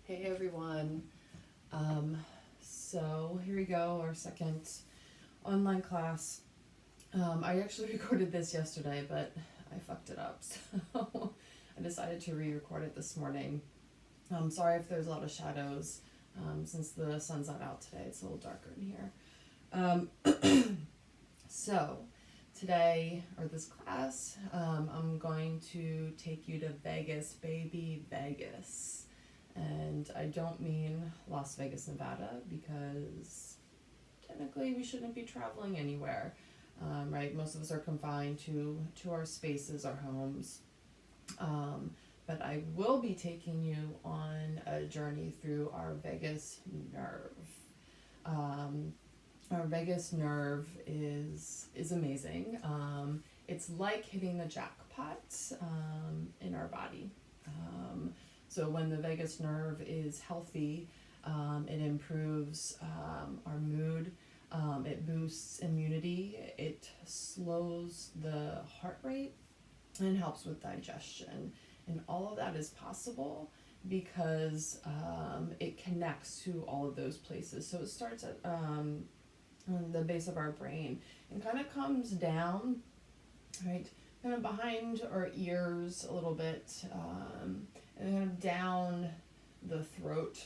Hey everyone. So here we go, our second online class. I actually recorded this yesterday, but I fucked it up, so I decided to re-record it this morning. Sorry if there's a lot of shadows, since the sun's not out today. It's a little darker in here. So today, or this class, I'm going to take you to Vegas, baby, Vegas. And I don't mean Las Vegas, Nevada, because technically we shouldn't be traveling anywhere, right? Most of us are confined to our spaces, our homes. But I will be taking you on a journey through our vagus nerve. Our vagus nerve is amazing. It's like hitting the jackpot in our body. So when the vagus nerve is healthy, it improves our mood, it boosts immunity, it slows the heart rate, and helps with digestion. And all of that is possible because it connects to all of those places. So it starts at on the base of our brain and kind of comes down, right? Kind of behind our ears a little bit, and kind of down the throat,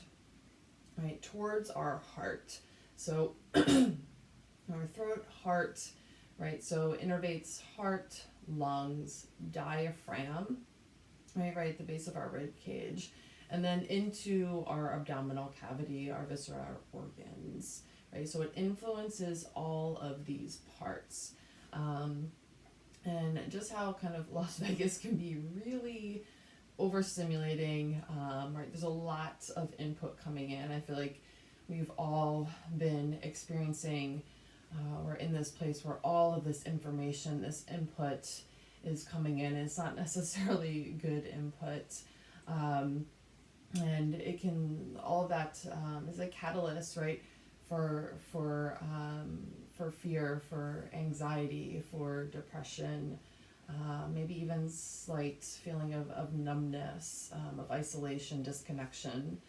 right, towards our heart. So our throat, heart, right, so innervates heart, lungs, diaphragm, right at the base of our rib cage, and then into our abdominal cavity, our viscera, our organs, right? So it influences all of these parts. And just how kind of Las Vegas can be really overstimulating, right? There's a lot of input coming in. I feel like we've all been experiencing, we're in this place where all of this information, this input is coming in. It's not necessarily good input. And it can, all of that is a catalyst, right? For fear, for anxiety, for depression, maybe even slight feeling of numbness, of isolation, disconnection,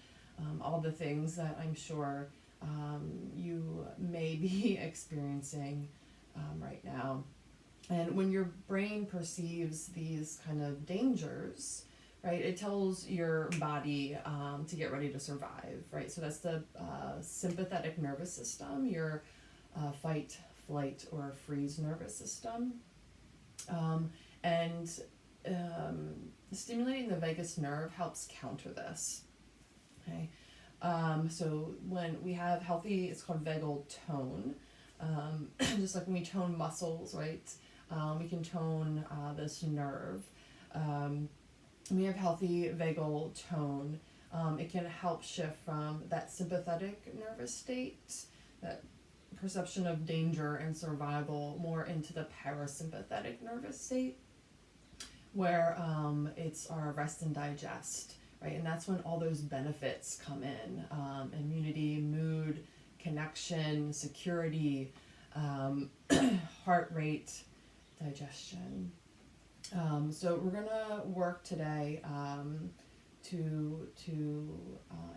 all the things that I'm sure you may be experiencing right now. And when your brain perceives these kind of dangers, right, it tells your body to get ready to survive, right? So that's the sympathetic nervous system, your fight, flight, or freeze nervous system. And stimulating the vagus nerve helps counter this, okay? So when we have healthy, it's called vagal tone, just like when we tone muscles, right? We can tone this nerve. We have healthy vagal tone. It can help shift from that sympathetic nervous state, that perception of danger and survival, more into the parasympathetic nervous state, where it's our rest and digest, right? And that's when all those benefits come in, immunity, mood, connection, security, heart rate, digestion. So we're gonna work today to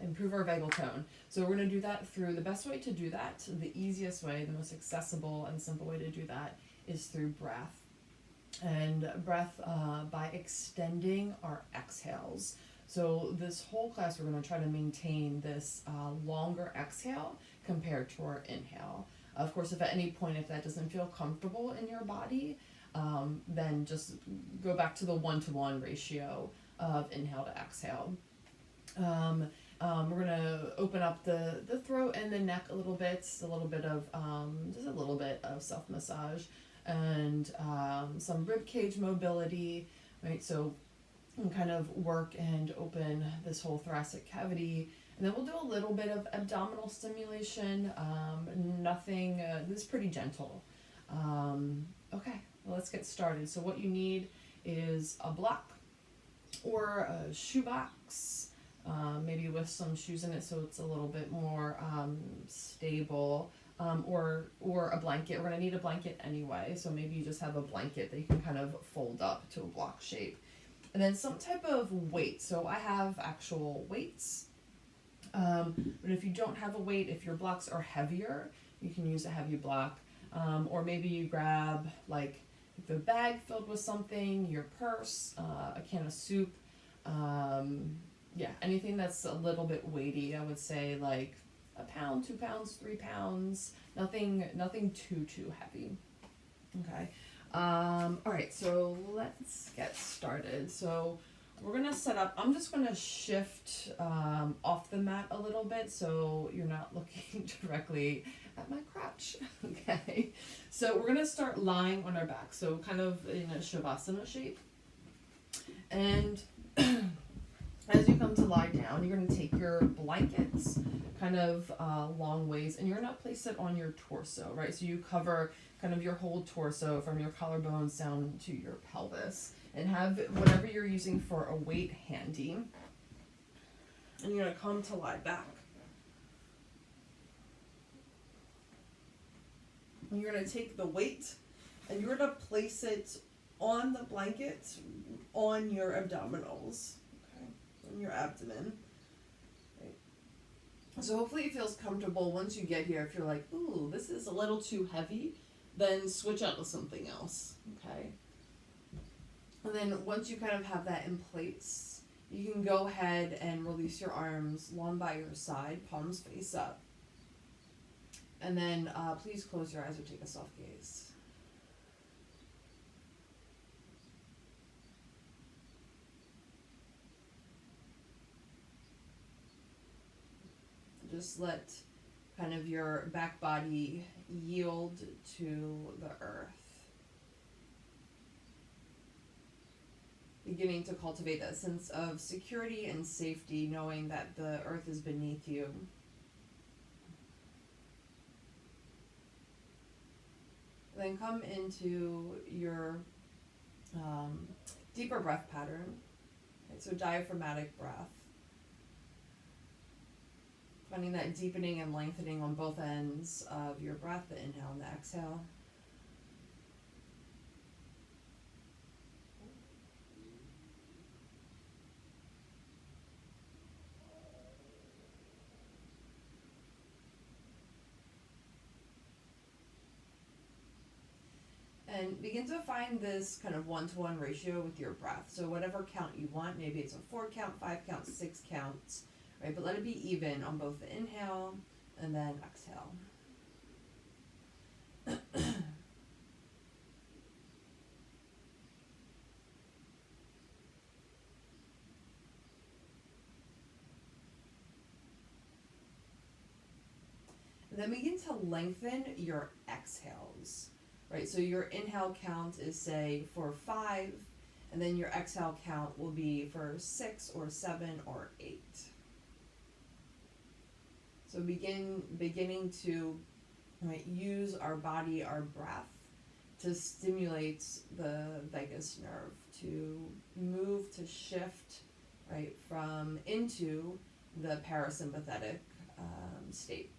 improve our vagal tone. So we're gonna do that through, the best way to do that, the easiest way, the most accessible and simple way to do that is through breath. And breath by extending our exhales. So this whole class we're going to try to maintain this longer exhale compared to our inhale. Of course, if at any point, if that doesn't feel comfortable in your body, then just go back to the 1-to-1 ratio of inhale to exhale. We're going to open up the throat and the neck a little bit of, just a little bit of self-massage, and some rib cage mobility, right? So we can kind of work and open this whole thoracic cavity, and then we'll do a little bit of abdominal stimulation. Nothing, this is pretty gentle. Okay, well, let's get started. So what you need is a block or a shoebox, maybe with some shoes in it so it's a little bit more stable. Or a blanket. We're going to need a blanket anyway, so maybe you just have a blanket that you can kind of fold up to a block shape. And then some type of weight. So I have actual weights But if you don't have a weight, if your blocks are heavier, you can use a heavy block. Or maybe you grab like if a bag filled with something, your purse, a can of soup, yeah, anything that's a little bit weighty. I would say like a pound, 2 pounds, 3 pounds. Nothing too heavy. Okay. All right. So let's get started. So we're gonna set up. I'm just gonna shift off the mat a little bit so you're not looking directly at my crotch. Okay. So we're gonna start lying on our back. So kind of in a shavasana shape. And as you come to lie down, you're going to take your blankets kind of long ways and you're going to place it on your torso, right? So you cover kind of your whole torso from your collarbones down to your pelvis and have whatever you're using for a weight handy. And you're going to come to lie back. And you're going to take the weight and you're going to place it on the blanket on your abdominals. Your abdomen. Right. So hopefully it feels comfortable once you get here. If you're like, ooh, this is a little too heavy, then switch out to something else. Okay. And then once you kind of have that in place, you can go ahead and release your arms long by your side, palms face up. And then please close your eyes or take a soft gaze. Just let kind of your back body yield to the earth. Beginning to cultivate that sense of security and safety, knowing that the earth is beneath you. Then come into your deeper breath pattern. Okay, so diaphragmatic breath. Finding that deepening and lengthening on both ends of your breath, the inhale and the exhale. And begin to find this kind of 1-to-1 ratio with your breath. So whatever count you want, maybe it's a 4 count, 5 count, 6 counts. Right, but let it be even on both the inhale and then exhale. And then begin to lengthen your exhales. Right, so your inhale count is say for 5, and then your exhale count will be for 6 or 7 or 8. So beginning to use our body, our breath, to stimulate the vagus nerve, to move, to shift, right, from into the parasympathetic state.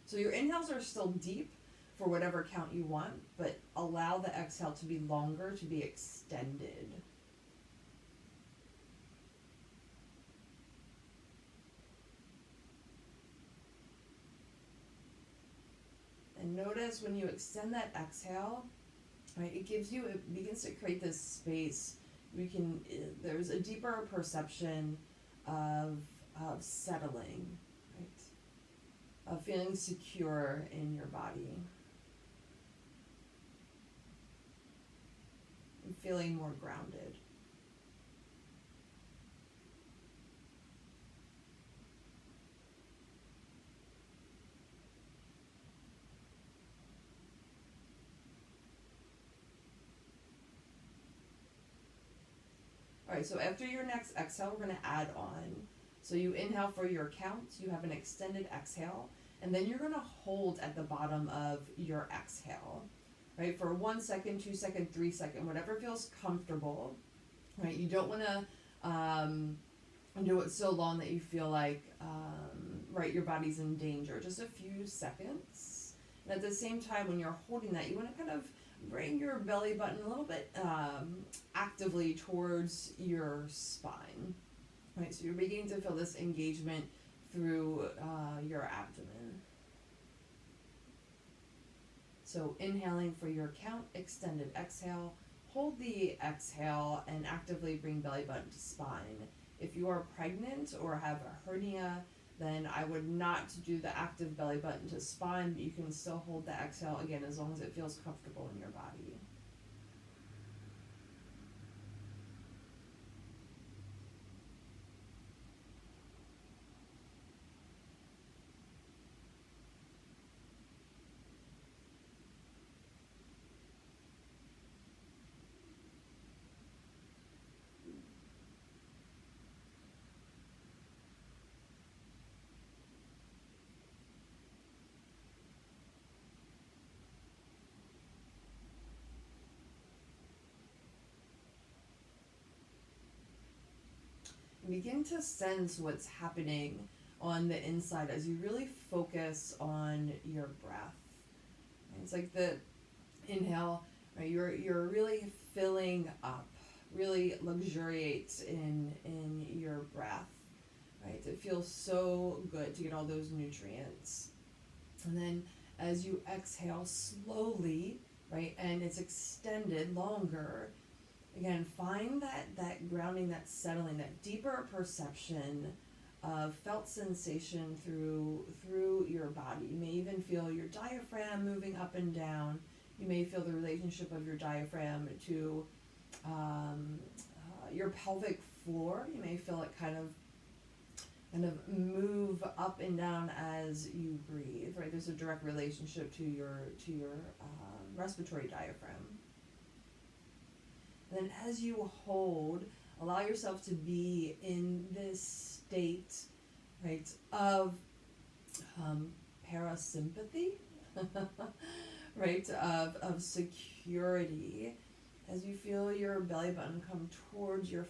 So your inhales are still deep for whatever count you want, but allow the exhale to be longer, to be extended. And notice when you extend that exhale, right, it begins to create this space. There's a deeper perception of settling, right, of feeling secure in your body, and feeling more grounded. All right, so after your next exhale, we're going to add on. So you inhale for your count, you have an extended exhale, and then you're going to hold at the bottom of your exhale, right, for 1 second, 2 second, 3 second, whatever feels comfortable, right? You don't want to do it so long that you feel like, right, your body's in danger. Just a few seconds. And at the same time, when you're holding that, you want to kind of bring your belly button a little bit actively towards your spine. right? So you're beginning to feel this engagement through your abdomen. So inhaling for your count, extended exhale. Hold the exhale and actively bring belly button to spine. If you are pregnant or have a hernia, then I would not do the active belly button to spine, but you can still hold the exhale, again, as long as it feels comfortable in your body. Begin to sense what's happening on the inside as you really focus on your breath. It's like the inhale, right? You're really filling up, really luxuriate in your breath, right? It feels so good to get all those nutrients. And then as you exhale slowly, right, and it's extended longer, again, find that grounding, that settling, that deeper perception of felt sensation through your body. You may even feel your diaphragm moving up and down. You may feel the relationship of your diaphragm to your pelvic floor. You may feel it kind of move up and down as you breathe. Right, there's a direct relationship to your respiratory diaphragm. And then as you hold, allow yourself to be in this state, right, of parasympathy, right, of security. As you feel your belly button come towards your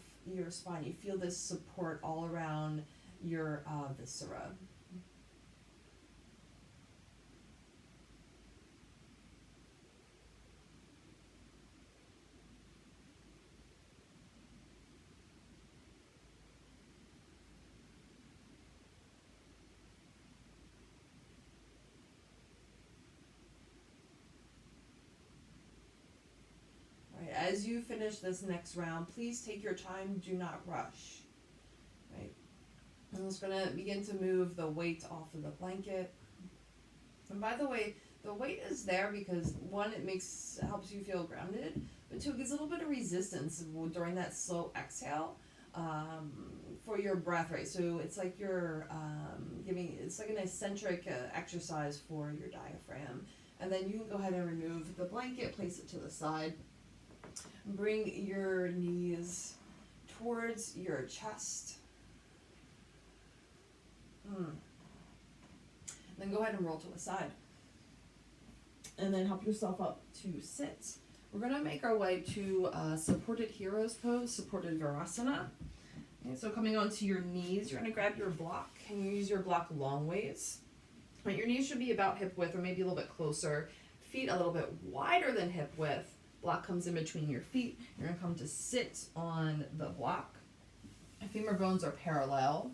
spine, you feel this support all around your viscera. As you finish this next round, please take your time, do not rush. Right? I'm just going to begin to move the weight off of the blanket. And by the way, the weight is there because one, it helps you feel grounded, but two, it gives a little bit of resistance during that slow exhale for your breath, right? So it's like you're it's like an eccentric exercise for your diaphragm. And then you can go ahead and remove the blanket, place it to the side. Bring your knees towards your chest. Then go ahead and roll to the side. And then help yourself up to sit. We're going to make our way to supported hero's pose, supported virasana. Okay, so coming onto your knees, you're going to grab your block and you use your block long ways. Right, your knees should be about hip width or maybe a little bit closer. Feet a little bit wider than hip width. Block comes in between your feet. You're going to come to sit on the block. Femur bones are parallel.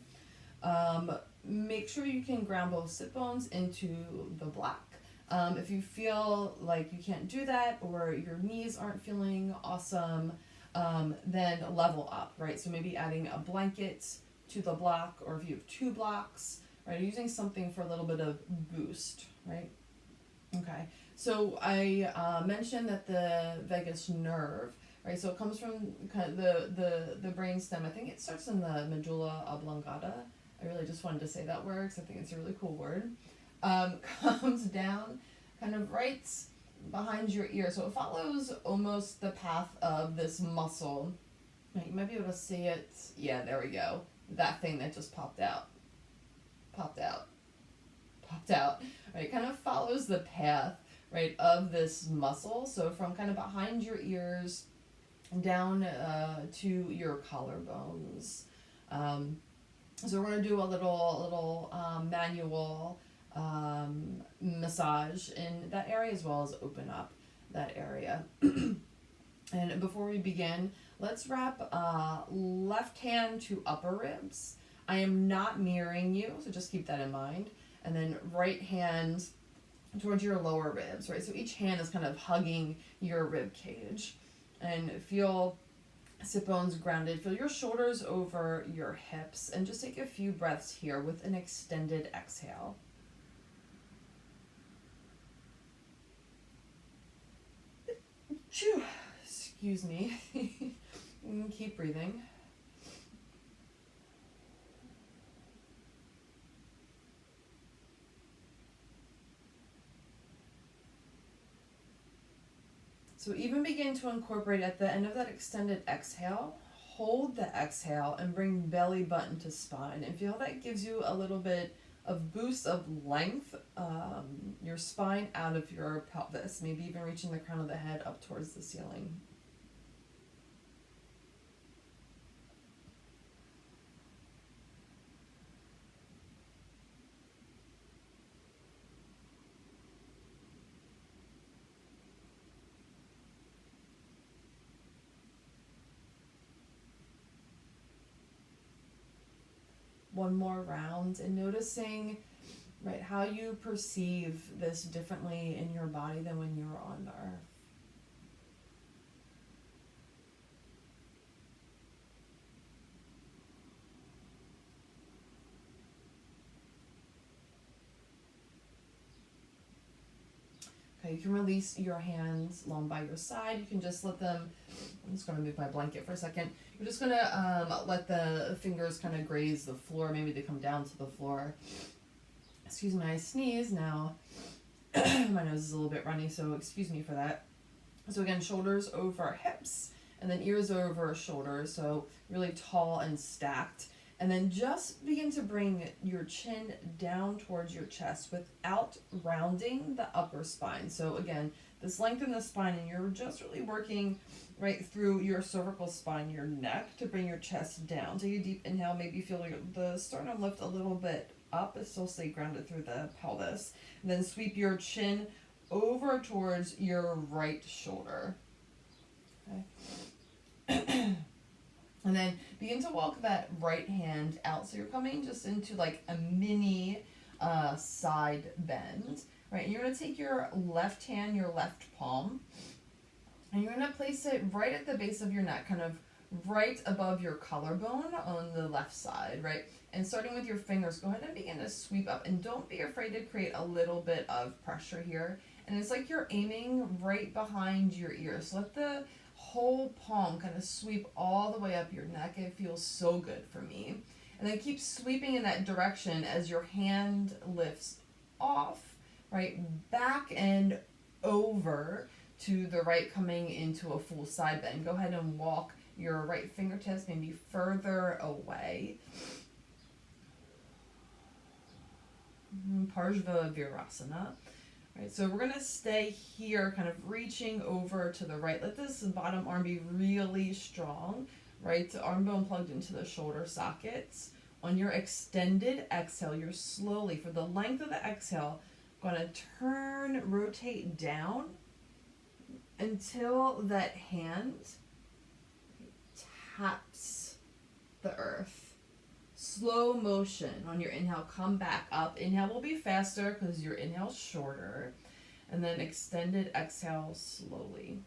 Make sure you can ground both sit bones into the block. If you feel like you can't do that or your knees aren't feeling awesome, then level up, right? So maybe adding a blanket to the block, or if you have two blocks, right? Using something for a little bit of boost, right? Okay. So I mentioned that the vagus nerve, right? So it comes from kind of the brain stem. I think it starts in the medulla oblongata. I really just wanted to say that word because I think it's a really cool word. Comes down kind of right behind your ear. So it follows almost the path of this muscle. Right, you might be able to see it. Yeah, there we go. That thing that just popped out. Right, it kind of follows the path, right, of this muscle. So from kind of behind your ears down to your collarbones. So we're going to do a little manual massage in that area as well as open up that area. And before we begin, Let's wrap left hand to upper ribs. I am not mirroring you, so just keep that in mind. And then right hand towards your lower ribs, right? So each hand is kind of hugging your rib cage. And feel sit bones grounded. Feel your shoulders over your hips. And just take a few breaths here with an extended exhale. Phew. Excuse me. Keep breathing. So even begin to incorporate at the end of that extended exhale, hold the exhale and bring belly button to spine. And feel that gives you a little bit of boost of length, your spine out of your pelvis, maybe even reaching the crown of the head up towards the ceiling. One more round and noticing, right, how you perceive this differently in your body than when you were on the earth. Okay, you can release your hands long by your side. You can just let them, I'm just going to move my blanket for a second. You're just going to let the fingers kind of graze the floor. Maybe they come down to the floor. Excuse me, I sneeze now. My nose is a little bit runny, so excuse me for that. So again, shoulders over hips, and then ears over shoulders, so really tall and stacked. And then just begin to bring your chin down towards your chest without rounding the upper spine. So again, this length in the spine, and you're just really working right through your cervical spine, your neck, to bring your chest down. Take a deep inhale, maybe feel the sternum lift a little bit up, but still stay grounded through the pelvis. And then sweep your chin over towards your right shoulder. Okay. And then begin to walk that right hand out. So you're coming just into like a mini side bend, right? And you're going to take your left hand, your left palm, and you're going to place it right at the base of your neck, kind of right above your collarbone on the left side, right? And starting with your fingers, go ahead and begin to sweep up. And don't be afraid to create a little bit of pressure here. And it's like you're aiming right behind your ear. So let the whole palm kind of sweep all the way up your neck. It feels so good for me. And then keep sweeping in that direction as your hand lifts off, right, back and over to the right, coming into a full side bend. Go ahead and walk your right fingertips maybe further away. Parshva Virasana. Right, so we're going to stay here, kind of reaching over to the right. Let this bottom arm be really strong, right? Arm bone plugged into the shoulder sockets. On your extended exhale, you're slowly, for the length of the exhale, going to turn, rotate down until that hand taps the earth. Slow motion on your inhale, come back up. Inhale will be faster because your inhale's shorter. And then extended exhale slowly.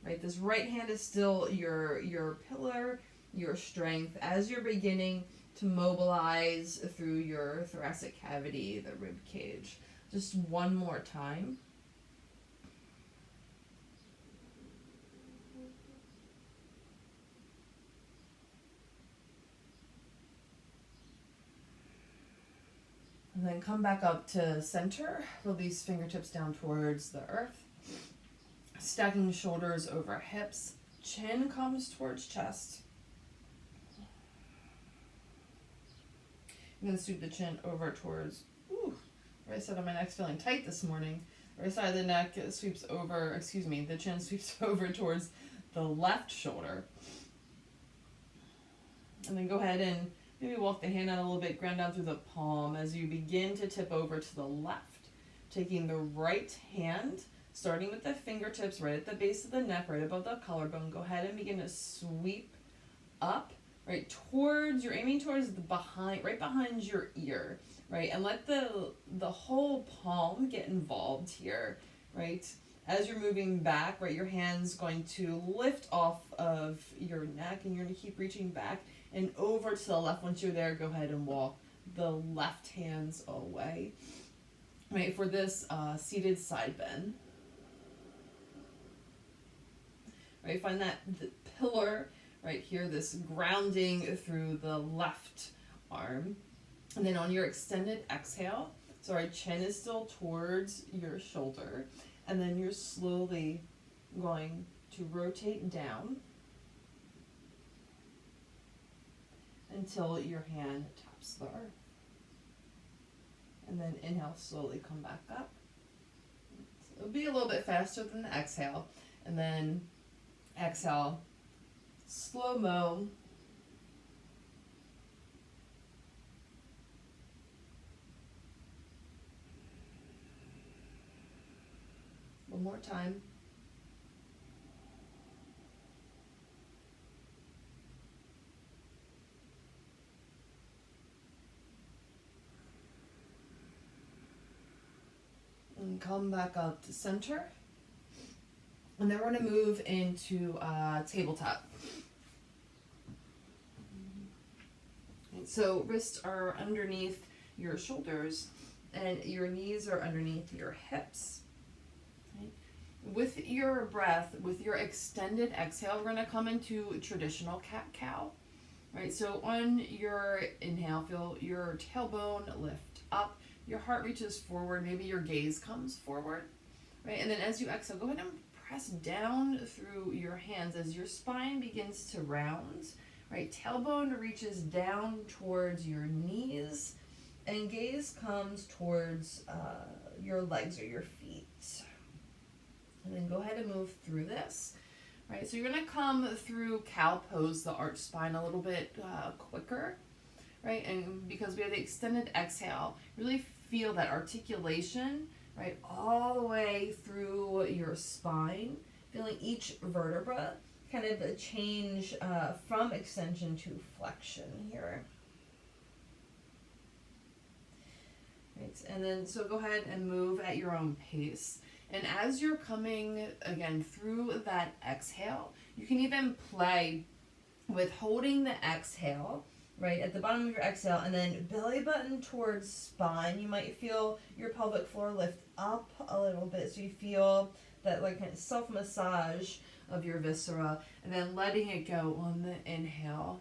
Right, this right hand is still your pillar, your strength as you're beginning to mobilize through your thoracic cavity, the rib cage. Just one more time. And then come back up to center. Release fingertips down towards the earth. Stacking shoulders over hips. Chin comes towards chest. I'm going to sweep the chin over towards, right side of my neck's feeling tight this morning. Right side of the neck sweeps over, the chin sweeps over towards the left shoulder. And then go ahead and maybe walk the hand out a little bit, ground down through the palm as you begin to tip over to the left. Taking the right hand, starting with the fingertips right at the base of the neck, right above the collarbone. Go ahead and begin to sweep up, right, towards, you're aiming towards the behind, right behind your ear, right, and let the whole palm get involved here, right. As you're moving back, right, your hand's going to lift off of your neck, and you're going to keep reaching back and over to the left. Once you're there, go ahead and walk the left hands away, right, for this seated side bend. Right, find that the pillar right here, this grounding through the left arm. And then on your extended exhale, so our chin is still towards your shoulder, and then you're slowly going to rotate down until your hand taps the earth. And then inhale, slowly come back up. So it'll be a little bit faster than the exhale. And then exhale, slow-mo. One more time. And come back up to center. And then we're going to move into tabletop. So wrists are underneath your shoulders and your knees are underneath your hips. Okay. With your breath, with your extended exhale, we're going to come into traditional cat-cow. Right, so on your inhale, feel your tailbone lift up, your heart reaches forward, maybe your gaze comes forward. Right, and then as you exhale, go ahead and press down through your hands as your spine begins to round. Right, tailbone reaches down towards your knees, and gaze comes towards your legs or your feet. And then go ahead and move through this. Right, so you're going to come through cow pose, the arched spine, a little bit quicker. Right, and because we have the extended exhale, really feel that articulation, right, all the way through your spine, feeling each vertebra kind of a change from extension to flexion here. Right, and then so go ahead and move at your own pace. And as you're coming again through that exhale, you can even play with holding the exhale right at the bottom of your exhale, and then belly button towards spine. You might feel your pelvic floor lift up a little bit, so you feel that like kind of self-massage of your viscera, and then letting it go on the inhale.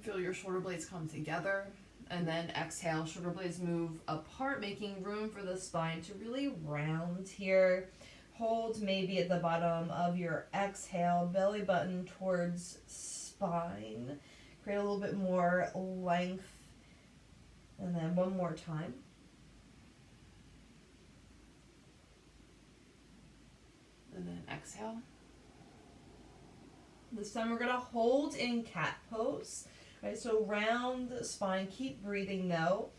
Feel your shoulder blades come together, and then exhale, shoulder blades move apart, making room for the spine to really round here. Hold maybe at the bottom of your exhale, belly button towards spine. Create a little bit more length, and then one more time. And then exhale. This time we're going to hold in cat pose. Right, so round the spine, keep breathing though.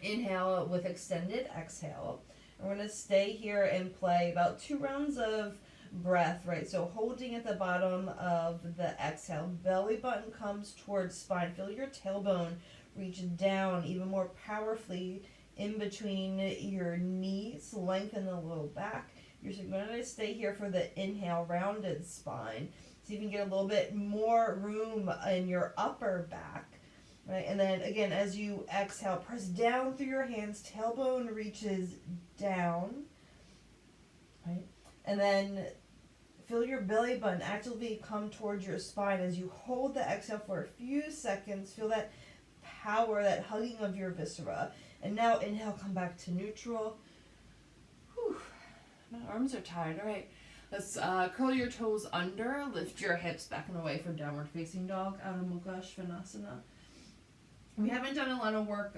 Inhale with extended exhale. And we're going to stay here and play about 2 rounds of breath, right? So holding at the bottom of the exhale, belly button comes towards spine. Feel your tailbone reach down even more powerfully in between your knees, lengthen the low back. You're going to stay here for the inhale, rounded spine. So you can get a little bit more room in your upper back, right? And then again, as you exhale, press down through your hands, tailbone reaches down, right? And then feel your belly button actively come towards your spine as you hold the exhale for a few seconds. Feel that power, that hugging of your viscera. And now inhale, come back to neutral. Whew. My arms are tired. All right. Let's curl your toes under, lift your hips back and away for downward facing dog, Adho Mukha Svanasana. We haven't done a lot of work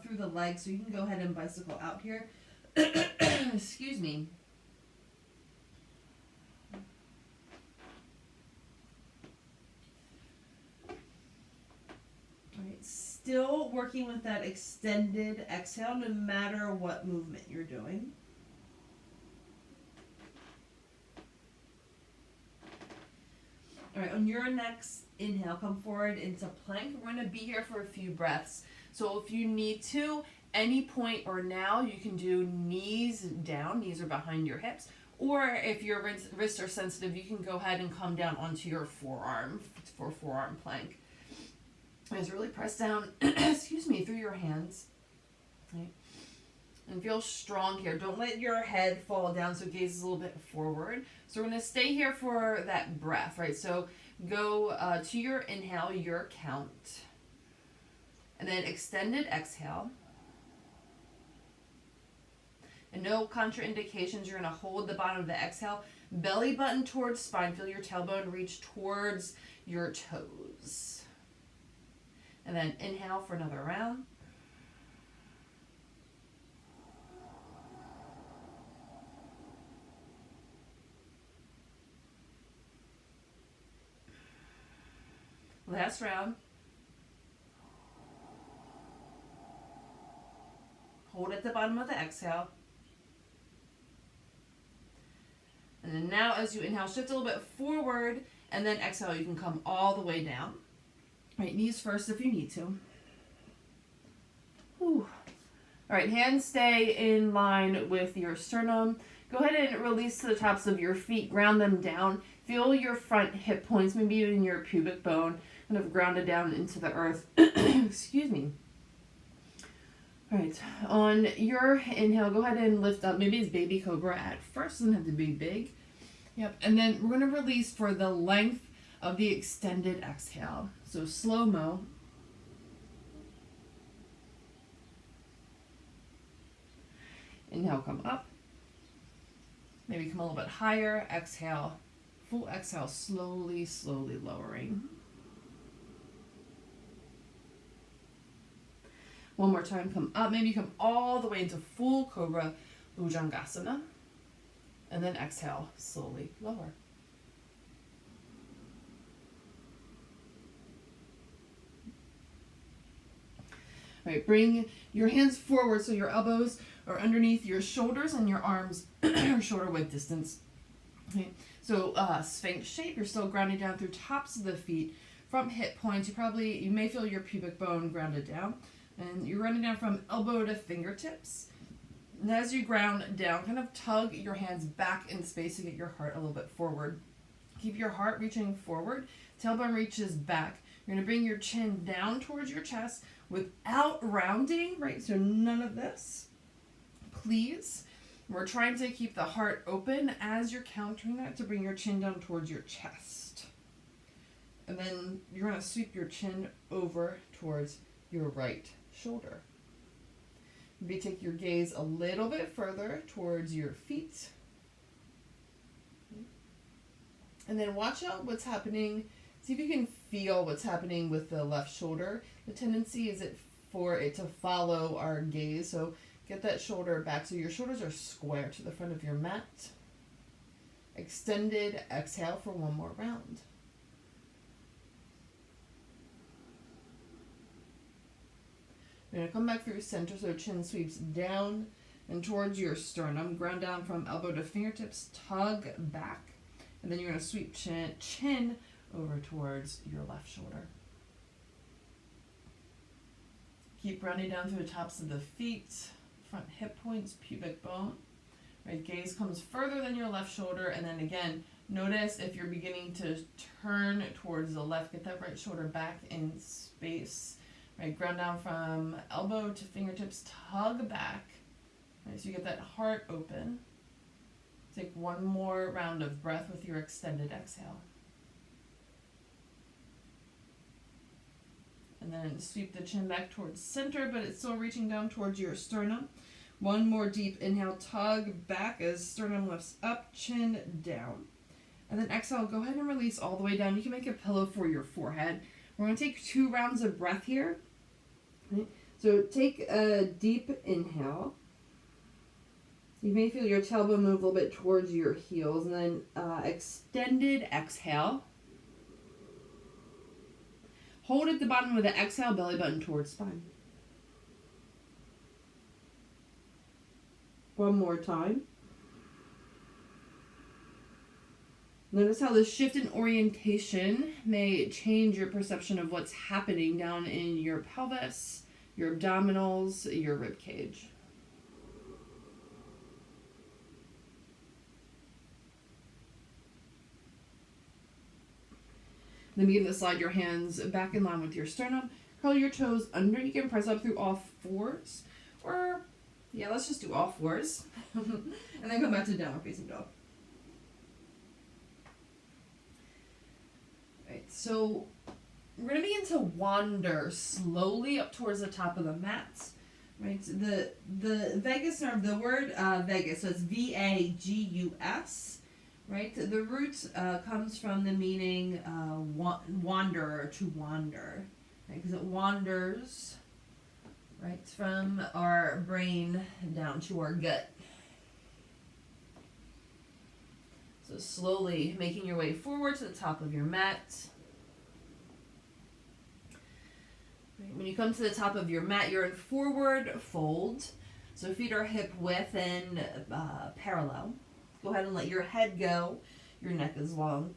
through the legs, so you can go ahead and bicycle out here. Excuse me. All right, still working with that extended exhale no matter what movement you're doing. All right, on your next inhale, come forward into plank. We're going to be here for a few breaths. So if you need to, any point or now, you can do knees down. Knees are behind your hips. Or if your wrists are sensitive, you can go ahead and come down onto your forearm for forearm plank. Just really press down, excuse me, through your hands. Right. And feel strong here. Don't let your head fall down, so gaze is a little bit forward. So we're going to stay here for that breath, right? So go to your inhale, your count. And then extended exhale. And no contraindications. You're going to hold the bottom of the exhale. Belly button towards spine. Feel your tailbone reach towards your toes. And then inhale for another round. Last round. Hold at the bottom of the exhale. And then now as you inhale, shift a little bit forward, and then exhale, you can come all the way down. All right, knees first if you need to. Whew. All right, hands stay in line with your sternum. Go ahead and release to the tops of your feet, ground them down. Feel your front hip points, maybe even your pubic bone, kind of grounded down into the earth. Excuse me. All right, on your inhale, go ahead and lift up. Maybe it's baby cobra at first, doesn't have to be big. Yep, and then we're going to release for the length of the extended exhale. So slow-mo. Inhale, come up. Maybe come a little bit higher. Exhale, full exhale, slowly, slowly lowering. One more time, come up. Maybe come all the way into full cobra bhujangasana. And then exhale, slowly lower. All right, bring your hands forward so your elbows are underneath your shoulders and your arms are shoulder width distance. Okay, so sphinx shape, you're still grounding down through tops of the feet. From hip points, you may feel your pubic bone grounded down. And you're running down from elbow to fingertips. And as you ground down, kind of tug your hands back in space to get your heart a little bit forward. Keep your heart reaching forward. Tailbone reaches back. You're going to bring your chin down towards your chest without rounding, right? So none of this. Please. We're trying to keep the heart open as you're countering that to bring your chin down towards your chest. And then you're going to sweep your chin over towards your right shoulder. Maybe take your gaze a little bit further towards your feet. And then watch out what's happening. See if you can feel what's happening with the left shoulder. The tendency is for it to follow our gaze. So get that shoulder back so your shoulders are square to the front of your mat. Extended exhale for one more round. You're going to come back through center, so chin sweeps down and towards your sternum. Ground down from elbow to fingertips, tug back. And then you're going to sweep chin over towards your left shoulder. Keep rounding down through the tops of the feet, front hip points, pubic bone. Right, gaze comes further than your left shoulder, and then again, notice if you're beginning to turn towards the left, get that right shoulder back in space. Right, ground down from elbow to fingertips, tug back. Right, so you get that heart open. Take one more round of breath with your extended exhale. And then sweep the chin back towards center, but it's still reaching down towards your sternum. One more deep inhale, tug back as sternum lifts up, chin down. And then exhale, go ahead and release all the way down. You can make a pillow for your forehead. We're going to take 2 rounds of breath here. Okay. So take a deep inhale. You may feel your tailbone move a little bit towards your heels, and then extended exhale. Hold at the bottom of the exhale, belly button towards spine. One more time. Notice how the shift in orientation may change your perception of what's happening down in your pelvis, your abdominals, your rib cage. Then begin to slide your hands back in line with your sternum. Curl your toes under. You can press up through all fours. Or, yeah, let's just do all fours. And then come back to downward facing dog. Right, so we're going to begin to wander slowly up towards the top of the mat. Right, the vagus nerve, the word vagus, so it's V-A-G-U-S. Right, the root comes from the meaning wanderer, to wander, right? Because it wanders, right, from our brain down to our gut. So slowly making your way forward to the top of your mat. Right, when you come to the top of your mat, you're in forward fold. So feet are hip width and parallel. Go ahead and let your head go. Your neck is long.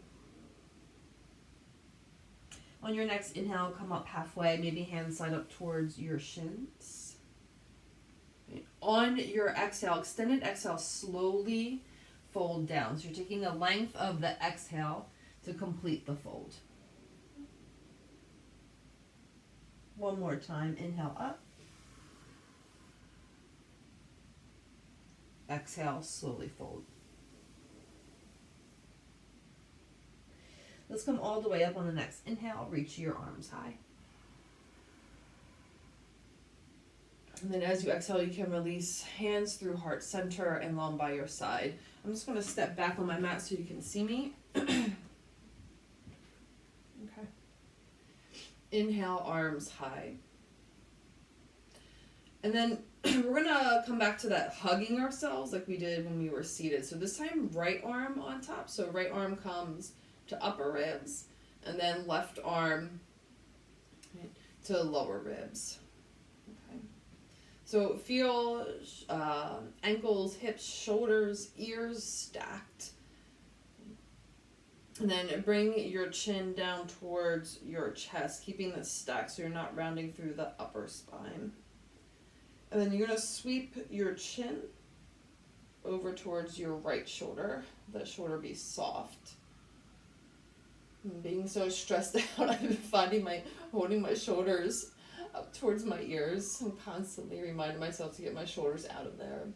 On your next inhale, come up halfway. Maybe hands slide up towards your shins. On your exhale, extended exhale, slowly fold down. So you're taking the length of the exhale to complete the fold. One more time. Inhale up. Exhale, slowly fold. Let's come all the way up on the next inhale. Reach your arms high. And then as you exhale, you can release hands through heart center and long by your side. I'm just going to step back on my mat so you can see me. Okay. Inhale, arms high. And then we're going to come back to that hugging ourselves like we did when we were seated. So this time, right arm on top. So right arm comes to upper ribs, and then left arm to lower ribs. Okay. So feel ankles, hips, shoulders, ears stacked. And then bring your chin down towards your chest, keeping this stacked so you're not rounding through the upper spine. And then you're going to sweep your chin over towards your right shoulder. That shoulder be soft. Being so stressed out, I've been holding my shoulders up towards my ears. I'm constantly reminding myself to get my shoulders out of there.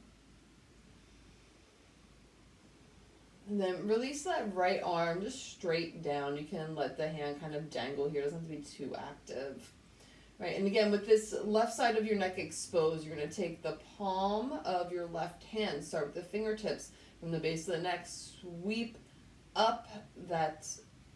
And then release that right arm just straight down. You can let the hand kind of dangle here. It doesn't have to be too active. Right, and again, with this left side of your neck exposed, you're going to take the palm of your left hand, start with the fingertips from the base of the neck, sweep up that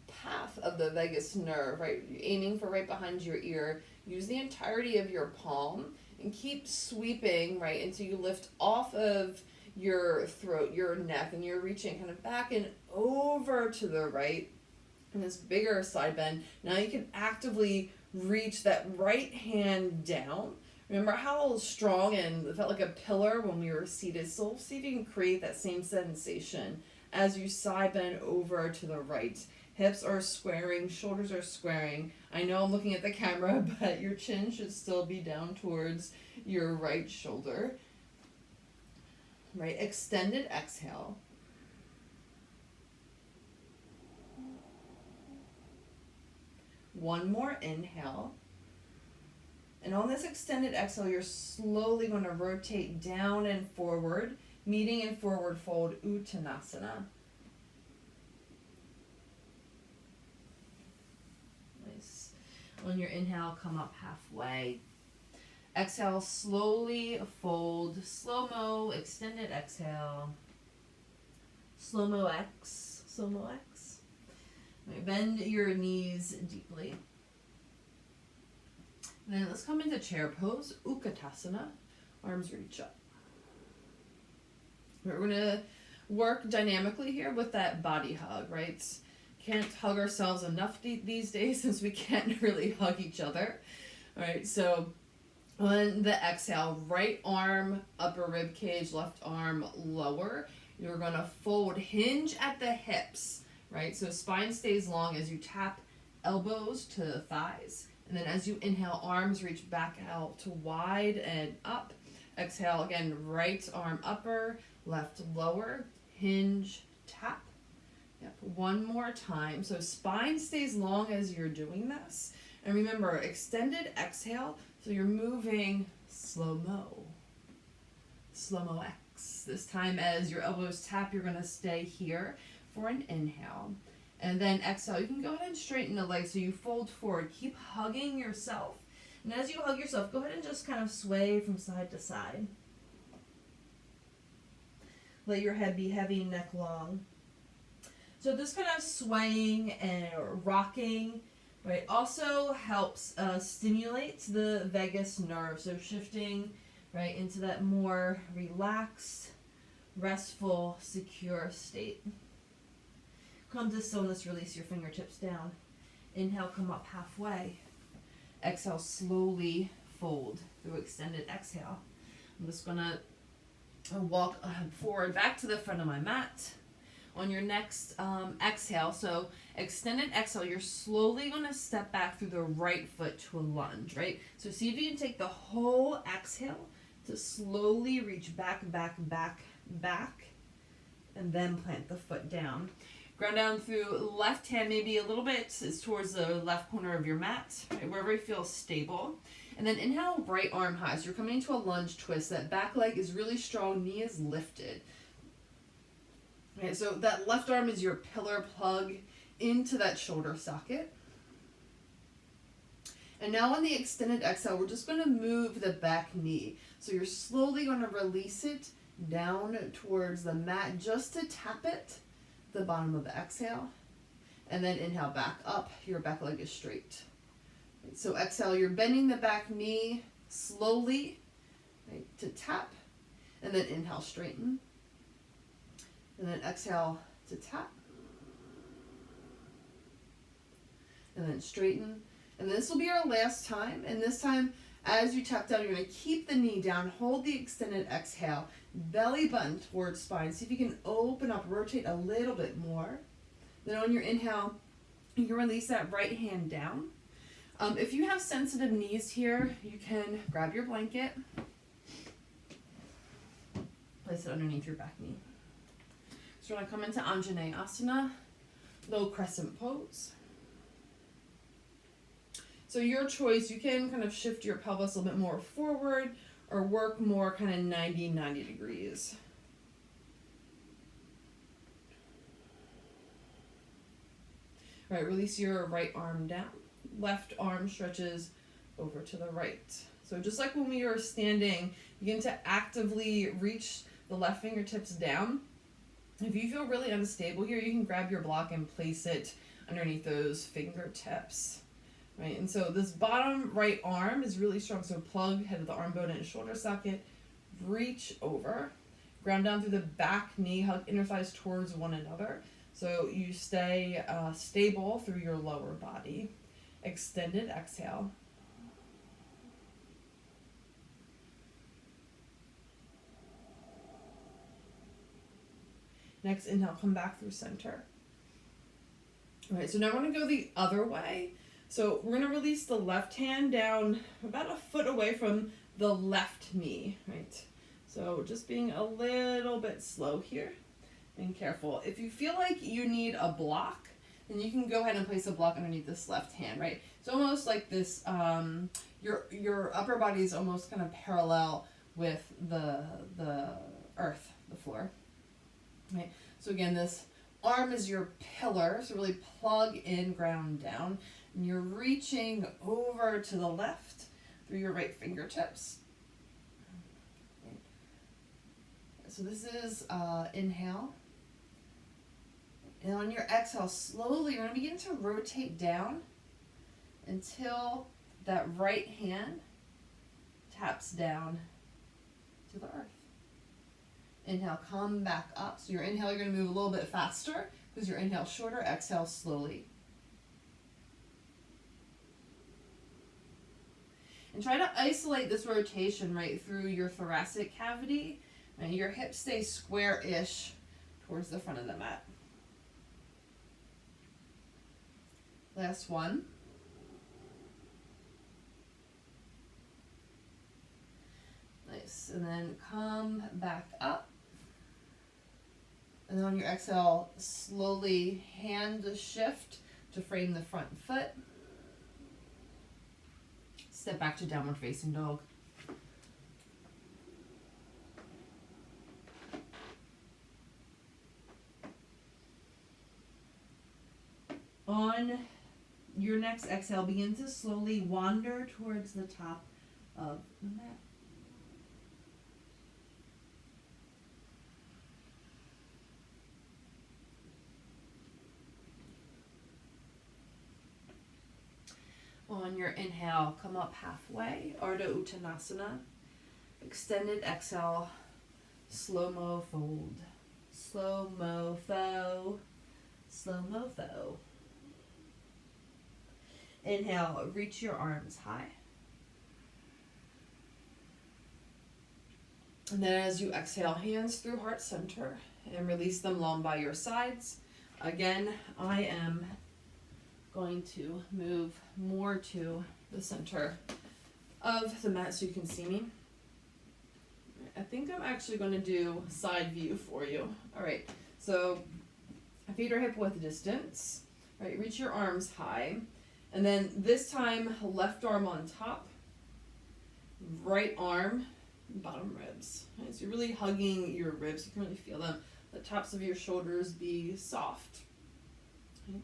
path of the vagus nerve, right? Aiming for right behind your ear. Use the entirety of your palm and keep sweeping, right, until you lift off of your throat, your neck, and you're reaching kind of back and over to the right in this bigger side bend. Now you can actively reach that right hand down. Remember how strong and it felt like a pillar when we were seated? So see if you can create that same sensation as you side bend over to the right. Hips are squaring, shoulders are squaring. I know I'm looking at the camera, but your chin should still be down towards your right shoulder. Right, extended exhale. One more inhale. And on this extended exhale, you're slowly going to rotate down and forward, meeting in forward fold, Uttanasana. Nice. On your inhale, come up halfway. Exhale, slowly fold, slow-mo, extended exhale. Slow-mo X, slow-mo X. Right, bend your knees deeply. And then let's come into chair pose, Utkatasana. Arms reach up. We're going to work dynamically here with that body hug, right? Can't hug ourselves enough these days since we can't really hug each other. All right, so on the exhale, right arm, upper rib cage, left arm, lower. You're going to fold, hinge at the hips, right? So spine stays long as you tap elbows to thighs. And then as you inhale, arms reach back out to wide and up. Exhale, again, right arm upper, left lower, hinge, tap. Yep, one more time. So spine stays long as you're doing this. And remember, extended exhale, so you're moving slow-mo. Slow-mo X. This time as your elbows tap, you're gonna stay here for an inhale. And then exhale, you can go ahead and straighten the legs so you fold forward. Keep hugging yourself. And as you hug yourself, go ahead and just kind of sway from side to side. Let your head be heavy, neck long. So this kind of swaying and rocking, right, also helps stimulate the vagus nerve. So shifting, right, into that more relaxed, restful, secure state. Come to stillness, release your fingertips down. Inhale, come up halfway. Exhale, slowly fold through extended exhale. I'm just gonna walk forward back to the front of my mat. On your next exhale, so extended exhale, you're slowly gonna step back through the right foot to a lunge, right? So see if you can take the whole exhale to slowly reach back, and then plant the foot down. Ground down through left hand, maybe a little bit is towards the left corner of your mat, right, wherever you feel stable. And then inhale, right arm high. So you're coming into a lunge twist. That back leg is really strong, knee is lifted. Okay, so that left arm is your pillar plug into that shoulder socket. And now on the extended exhale, we're just going to move the back knee. So you're slowly going to release it down towards the mat just to tap it, the bottom of the exhale. And then inhale back up, your back leg is straight. So exhale, you're bending the back knee slowly, right, to tap. And then inhale, straighten. And then exhale to tap. And then straighten. And this will be our last time. And this time, as you tap down, you're going to keep the knee down, hold the extended exhale, belly button towards spine. See if you can open up, rotate a little bit more. Then on your inhale, you can release that right hand down. If you have sensitive knees here, you can grab your blanket, place it underneath your back knee. So we're going to come into Anjaneyasana, low crescent pose. So your choice, you can kind of shift your pelvis a little bit more forward or work more kind of 90 degrees. All right, release your right arm down. Left arm stretches over to the right. So just like when we were standing, begin to actively reach the left fingertips down. If you feel really unstable here, you can grab your block and place it underneath those fingertips. Right, and so this bottom right arm is really strong. So plug head of the arm bone and shoulder socket, reach over, ground down through the back knee, hug inner thighs towards one another. So you stay stable through your lower body. Extended exhale. Next inhale, come back through center. All right, so now we're going to go the other way. So we're going to release the left hand down about a foot away from the left knee, right? So just being a little bit slow here and careful. If you feel like you need a block, then you can go ahead and place a block underneath this left hand, right? It's almost like this, your upper body is almost kind of parallel with the earth, the floor, right? So again, this arm is your pillar, so really plug in, ground down. And you're reaching over to the left through your right fingertips. So this is inhale. And on your exhale, slowly, you're going to begin to rotate down until that right hand taps down to the earth. Inhale, come back up. So your inhale, you're going to move a little bit faster because your inhale shorter, exhale slowly. And try to isolate this rotation right through your thoracic cavity. And your hips stay square-ish towards the front of the mat. Last one. Nice. And then come back up. And then on your exhale, slowly hand shift to frame the front foot. Step back to downward facing dog. On your next exhale, begin to slowly wander towards the top of the mat. On your inhale, come up halfway, Ardha Uttanasana. Extended exhale, slow-mo fold. Slow-mo fold. Slow-mo fold. Inhale, reach your arms high. And then as you exhale, hands through heart center and release them long by your sides. Again, I am going to move more to the center of the mat so you can see me. I think I'm actually going to do side view for you. All right, so feet are hip width distance. All right, reach your arms high. And then this time, left arm on top, right arm, bottom ribs. Right, so you're really hugging your ribs. You can really feel them. The tops of your shoulders be soft. Okay.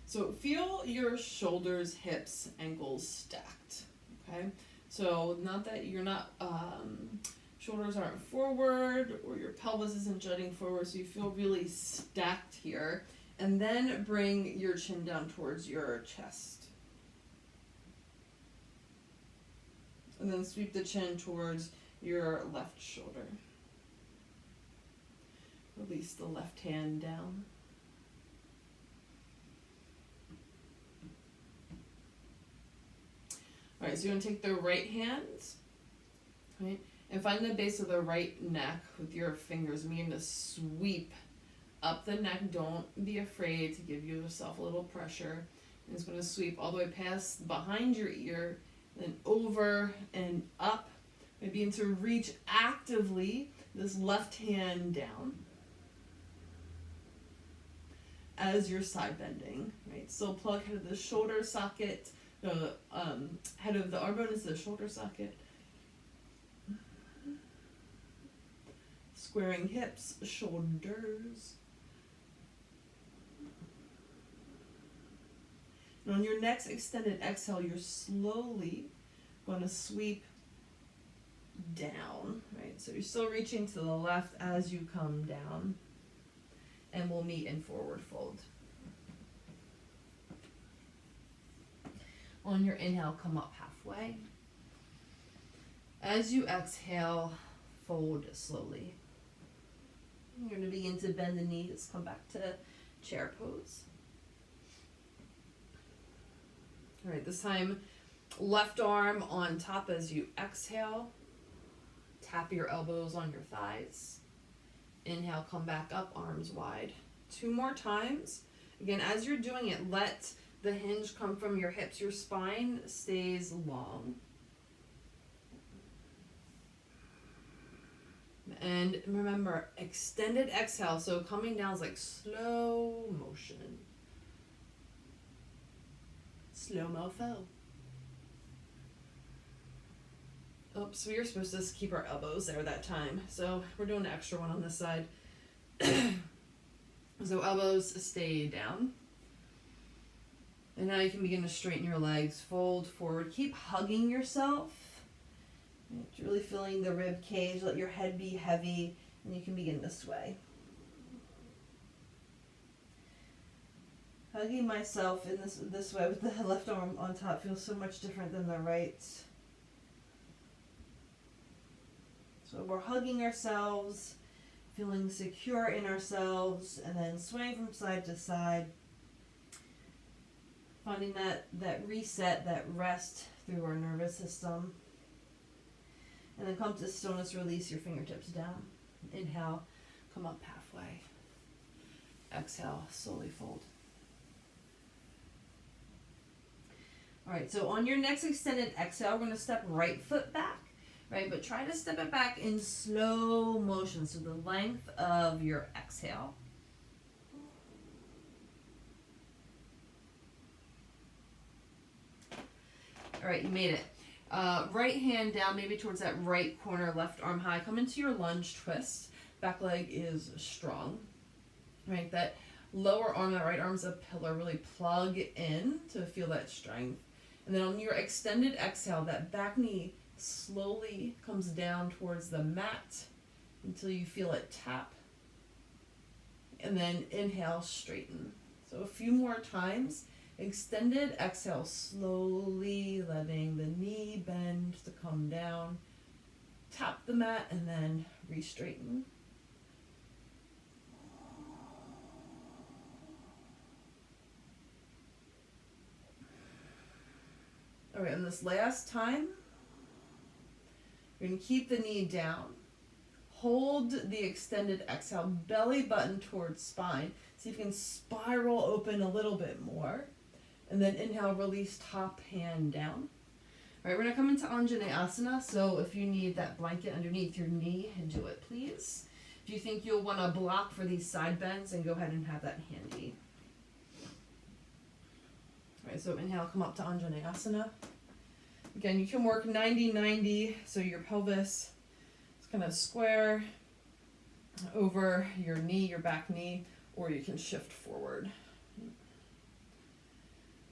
So feel your shoulders, hips, ankles stacked. Okay. So not that you're not, shoulders aren't forward or your pelvis isn't jutting forward. So you feel really stacked here. And then bring your chin down towards your chest. And then sweep the chin towards your left shoulder. Release the left hand down. All right, so you're going to take the right hand, right, and find the base of the right neck with your fingers. Begin to sweep up the neck. Don't be afraid to give yourself a little pressure. And it's going to sweep all the way past behind your ear, then over and up. And begin to reach actively this left hand down as you're side bending, right? So plug head of the shoulder socket, the head of the arm bone is the shoulder socket. Squaring hips, shoulders. And on your next extended exhale, you're slowly going to sweep down, right? So you're still reaching to the left as you come down. And we'll meet in forward fold. On your inhale, come up halfway. As you exhale, fold slowly. You're going to begin to bend the knees, come back to chair pose. All right, this time, left arm on top as you exhale. Tap your elbows on your thighs. Inhale, come back up, arms wide. 2 more times. Again, as you're doing it, let the hinge come from your hips. Your spine stays long. And remember, extended exhale. So coming down is like slow motion. Slow-mo fo. Oops, we were supposed to just keep our elbows there that time. So we're doing an extra one on this side. So elbows stay down. And now you can begin to straighten your legs, fold forward. Keep hugging yourself. Really feeling the rib cage. Let your head be heavy, and you can begin to sway. Hugging myself in this way with the left arm on top feels so much different than the right. So we're hugging ourselves, feeling secure in ourselves, and then swaying from side to side. Finding that reset, that rest through our nervous system. And then come to stillness, release your fingertips down. Inhale, come up halfway. Exhale, slowly fold. All right, so on your next extended exhale, we're going to step right foot back, right? But try to step it back in slow motion, so the length of your exhale. All right, you made it. Right hand down, maybe towards that right corner, left arm high. Come into your lunge twist. Back leg is strong, right? That lower arm, that right arm's a pillar. Really plug in to feel that strength. And then on your extended exhale, that back knee slowly comes down towards the mat until you feel it tap. And then inhale, straighten. So a few more times. Extended exhale, slowly letting the knee bend to come down. Tap the mat and then re-straighten. All right, and this last time, you're going to keep the knee down. Hold the extended exhale, belly button towards spine. See if you can spiral open a little bit more. And then inhale, release, top hand down. All right, we're going to come into Anjaneyasana. So if you need that blanket underneath your knee, do it, please. If you think you'll want to block for these side bends, and go ahead and have that handy. All right, so inhale, come up to Anjaneyasana. Again, you can work 90-90, so your pelvis is kind of square over your knee, your back knee, or you can shift forward.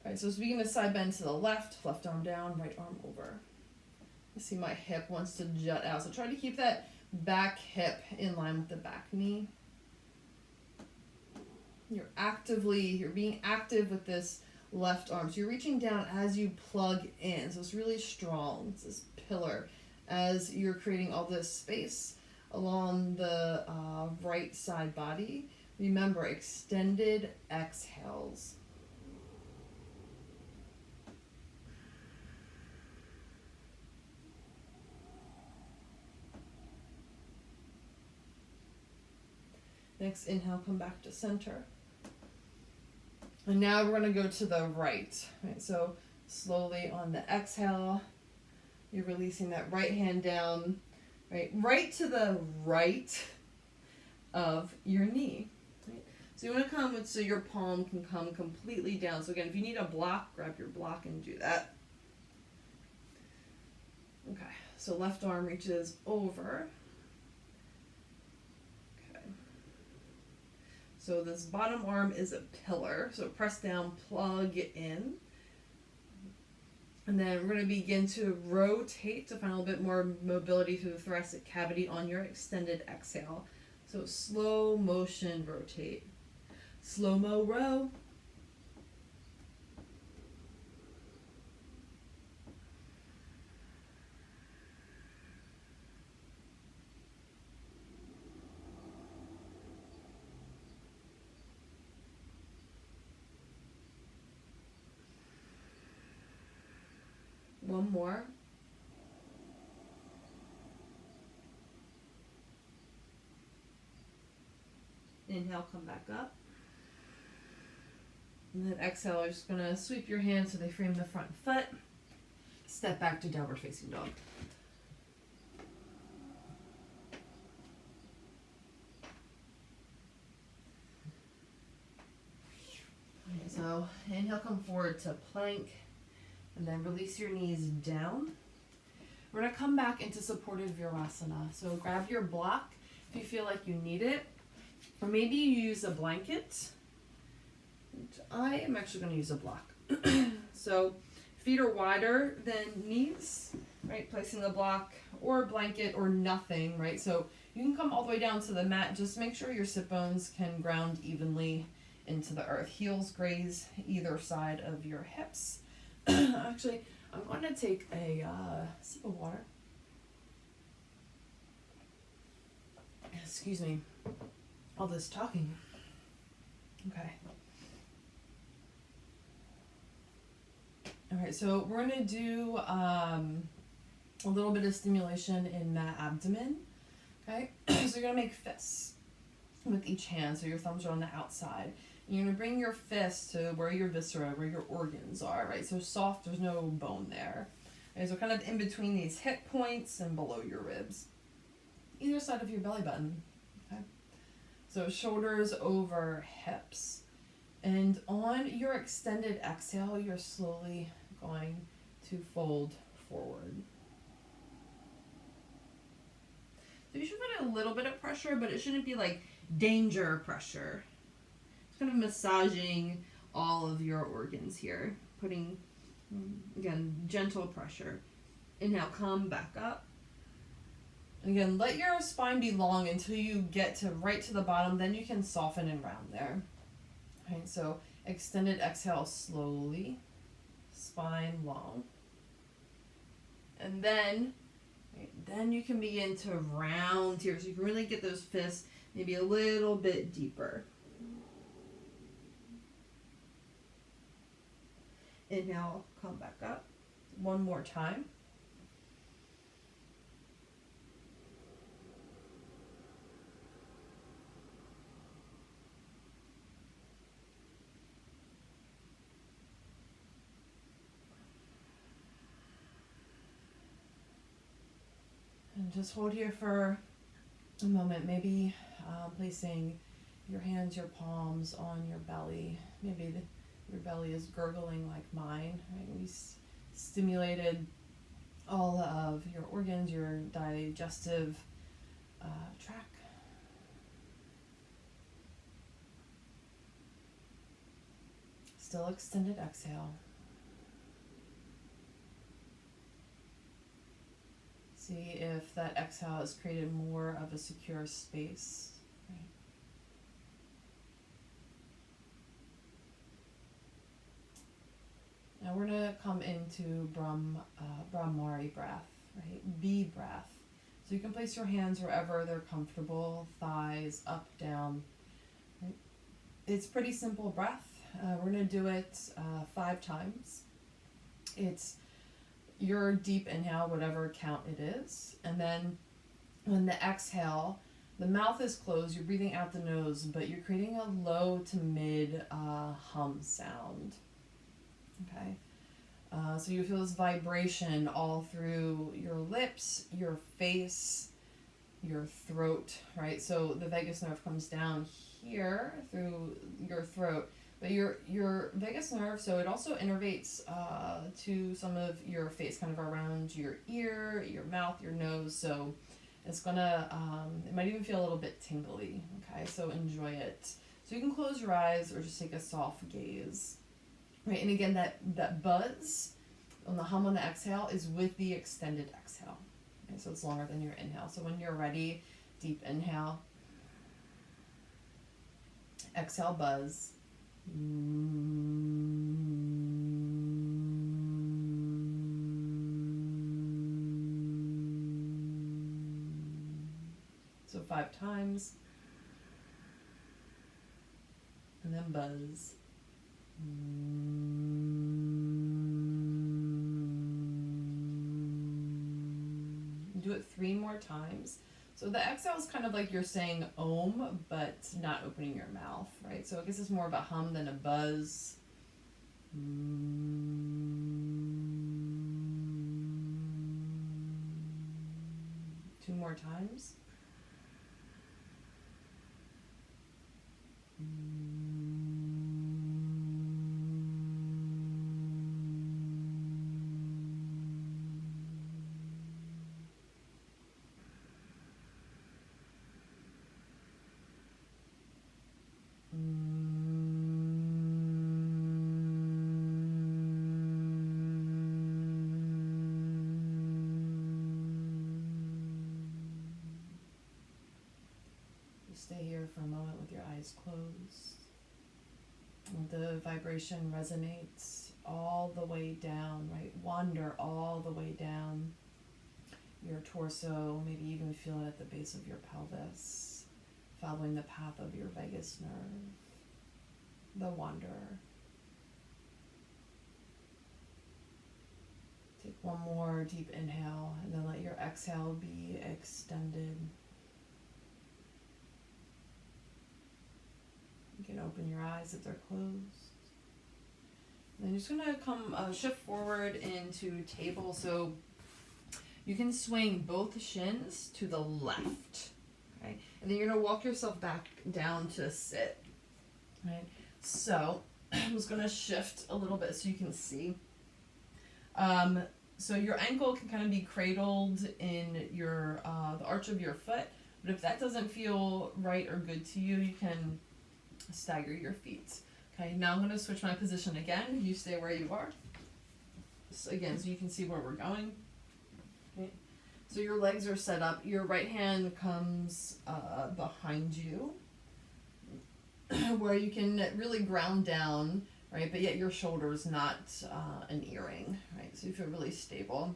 All right, so speaking of side bend to the left arm down, right arm over. I see my hip wants to jut out, so try to keep that back hip in line with the back knee. You're being active with this left arm. So you're reaching down as you plug in. So it's really strong. It's this pillar as you're creating all this space along the right side body. Remember, extended exhales. Next inhale, come back to center. And now we're going to go to the right. Right, so slowly on the exhale, you're releasing that right hand down, right to the right of your knee. Right? So you want to come so your palm can come completely down. So again, if you need a block, grab your block and do that. Okay, so left arm reaches over. So this bottom arm is a pillar. So press down, plug in. And then we're going to begin to rotate to find a little bit more mobility through the thoracic cavity on your extended exhale. So slow motion rotate. Slow-mo row. One more. Inhale, come back up. And then exhale, you're just going to sweep your hands so they frame the front foot. Step back to downward facing dog. Okay, so inhale, come forward to plank. And then release your knees down. We're going to come back into supported Virasana. So grab your block if you feel like you need it. Or maybe you use a blanket. I am actually going to use a block. So feet are wider than knees, right? Placing the block or blanket or nothing, right? So you can come all the way down to the mat. Just make sure your sit bones can ground evenly into the earth. Heels graze either side of your hips. Actually, I'm going to take a sip of water. Excuse me. All this talking. Okay. All right, so we're going to do a little bit of stimulation in that abdomen. Okay, so you're going to make fists with each hand. So your thumbs are on the outside. You're going to bring your fist to where your viscera, where your organs are, right? So soft, there's no bone there. Okay, so kind of in between these hip points and below your ribs. Either side of your belly button. Okay? So shoulders over hips. And on your extended exhale, you're slowly going to fold forward. So you should put a little bit of pressure, but it shouldn't be like danger pressure. It's kind of massaging all of your organs here. Putting, again, gentle pressure. Inhale, come back up. And again, let your spine be long until you get to right to the bottom. Then you can soften and round there. Okay, so extended exhale slowly. Spine long. And then you can begin to round here. So you can really get those fists maybe a little bit deeper. Inhale, come back up. One more time. And just hold here for a moment, maybe placing your hands, your palms on your belly. Maybe your belly is gurgling like mine. Right? We stimulated all of your organs, your digestive tract. Still extended exhale. See if that exhale has created more of a secure space. Right? Now we're going to come into Brahmari breath, right? B breath. So you can place your hands wherever they're comfortable, thighs, up, down. Right? It's pretty simple breath. We're going to do it 5 times. It's your deep inhale, whatever count it is. And then when the exhale, the mouth is closed, you're breathing out the nose, but you're creating a low to mid hum sound. Okay? So you feel this vibration all through your lips, your face, your throat, right? So the vagus nerve comes down here through your throat. But your vagus nerve, so it also innervates to some of your face, kind of around your ear, your mouth, your nose. So it's gonna, it might even feel a little bit tingly. Okay, so enjoy it. So you can close your eyes or just take a soft gaze. Right, and again, that buzz on the hum on the exhale is with the extended exhale. Okay, so it's longer than your inhale. So when you're ready, deep inhale, exhale, buzz. So 5 times, and then buzz. Do it 3 more times. So the exhale is kind of like you're saying om, but not opening your mouth, right? So I guess it's more of a hum than a buzz. 2 more times. Stay here for a moment with your eyes closed. The vibration resonates all the way down, right? Wander all the way down your torso, maybe even feel it at the base of your pelvis, following the path of your vagus nerve, the wanderer. Take one more deep inhale, and then let your exhale be extended. You can open your eyes if they're closed. And then you're just gonna come shift forward into table. So you can swing both shins to the left, okay? And then you're gonna walk yourself back down to sit, right? So I'm just gonna shift a little bit so you can see. So your ankle can kind of be cradled in your the arch of your foot, but if that doesn't feel right or good to you, you can stagger your feet. Okay, now I'm going to switch my position again. You stay where you are. So again, so you can see where we're going. Okay. So your legs are set up. Your right hand comes behind you, where you can really ground down, right? But yet your shoulder's not an earring, right? So you feel really stable.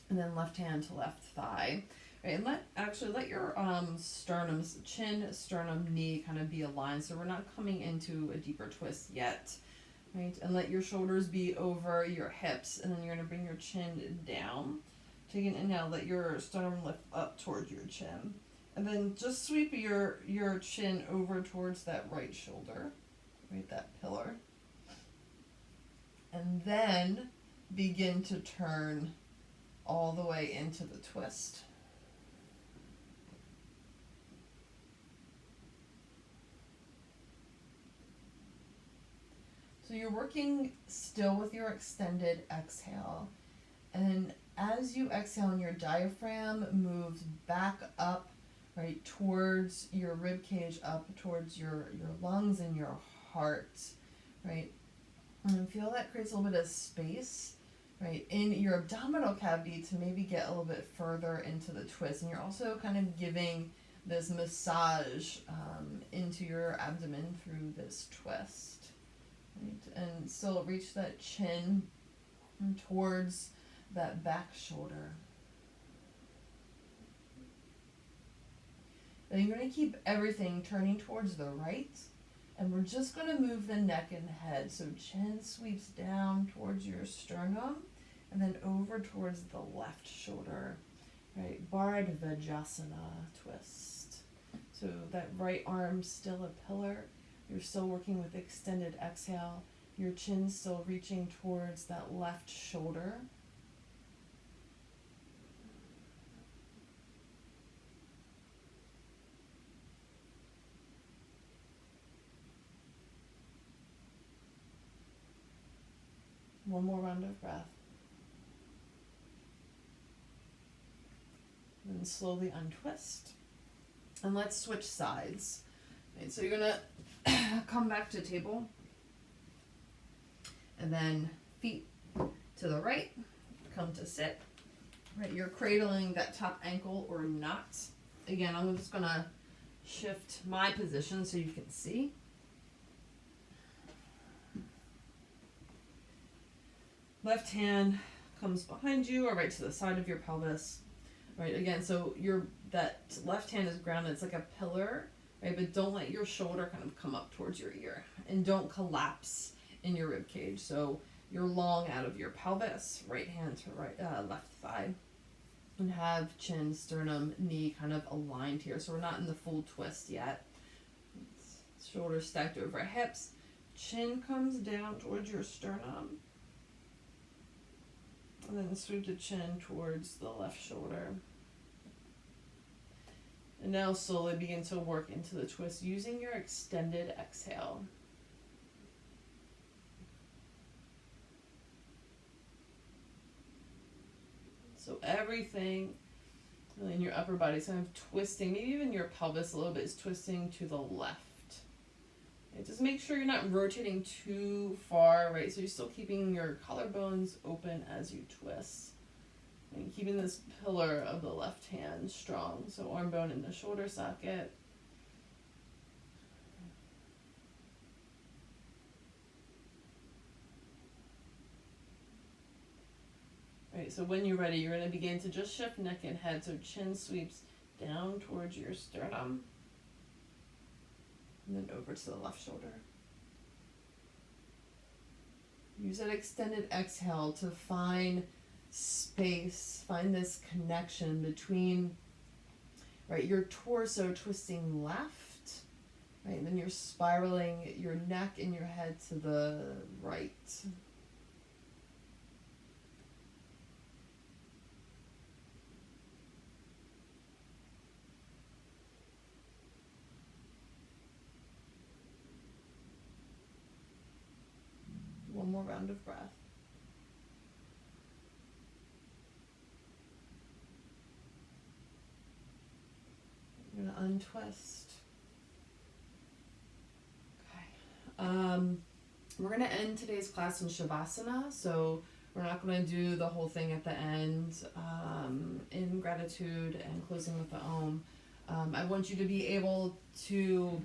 And then left hand to left thigh. Right, and let your sternum, chin, sternum, knee kind of be aligned. So we're not coming into a deeper twist yet, right? And let your shoulders be over your hips, and then you're gonna bring your chin down. Take an inhale, let your sternum lift up towards your chin, and then just sweep your chin over towards that right shoulder, right, that pillar, and then begin to turn all the way into the twist. So you're working still with your extended exhale. And as you exhale and your diaphragm moves back up, right, towards your rib cage, up towards your lungs and your heart, right? And feel that creates a little bit of space, right, in your abdominal cavity to maybe get a little bit further into the twist. And you're also kind of giving this massage into your abdomen through this twist. Right, and still reach that chin towards that back shoulder. Then you're going to keep everything turning towards the right, and we're just going to move the neck and head. So chin sweeps down towards your sternum, and then over towards the left shoulder. Right, Bard Vajrasana twist. So that right arm still a pillar. You're still working with extended exhale. Your chin still reaching towards that left shoulder. One more round of breath. Then slowly untwist. And let's switch sides. Right, so you're gonna come back to table, and then feet to the right, come to sit. Right, you're cradling that top ankle or not. Again, I'm just gonna shift my position so you can see. Left hand comes behind you or right to the side of your pelvis. Right, again, so that left hand is grounded. It's like a pillar. Right, but don't let your shoulder kind of come up towards your ear, and don't collapse in your rib cage. So you're long out of your pelvis, right hand to left thigh, and have chin, sternum, knee kind of aligned here. So we're not in the full twist yet. Shoulders stacked over hips, chin comes down towards your sternum, and then sweep the chin towards the left shoulder. And now slowly begin to work into the twist using your extended exhale. So everything in your upper body is kind of twisting, maybe even your pelvis a little bit is twisting to the left. Okay, just make sure you're not rotating too far, right? So you're still keeping your collarbones open as you twist. And keeping this pillar of the left hand strong. So arm bone in the shoulder socket. Right, so when you're ready, you're going to begin to just shift neck and head. So chin sweeps down towards your sternum. And then over to the left shoulder. Use that extended exhale to find space, find this connection between, right, your torso twisting left, right? And then you're spiraling your neck and your head to the right. One more round of breath. You're gonna untwist. Okay. We're gonna end today's class in Shavasana, so we're not gonna do the whole thing at the end in gratitude and closing with the Om. I want you to be able to